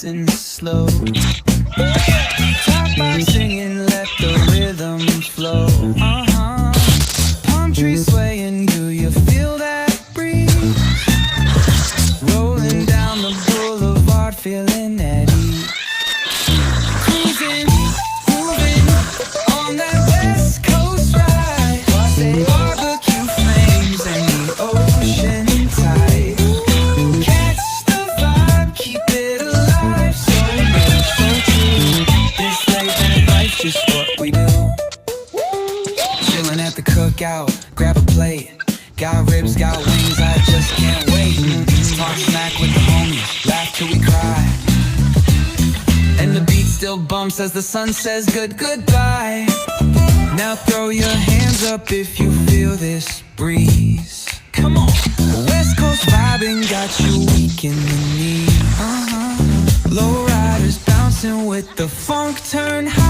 nice and slow. Talk by singing, let the rhythm flow. Palm trees swaying, do you feel that breeze? Rolling down the boulevard, feeling at ease. Cruising, moving on that West Coast ride. Barbecue flames and the ocean tide. Catch the vibe, keep it alive. So real, so true. This late night life's just what we do. Chilling at the cookout, grab a plate. Got ribs, got wings, I just can't wait. Talk smack with the homies, laugh till we cry. And the beat still bumps as the sun says goodbye. Now throw your hands up if you feel this breeze. Come on. West Coast vibing got you weak in the knee. Low riders bouncing with the funk turn high.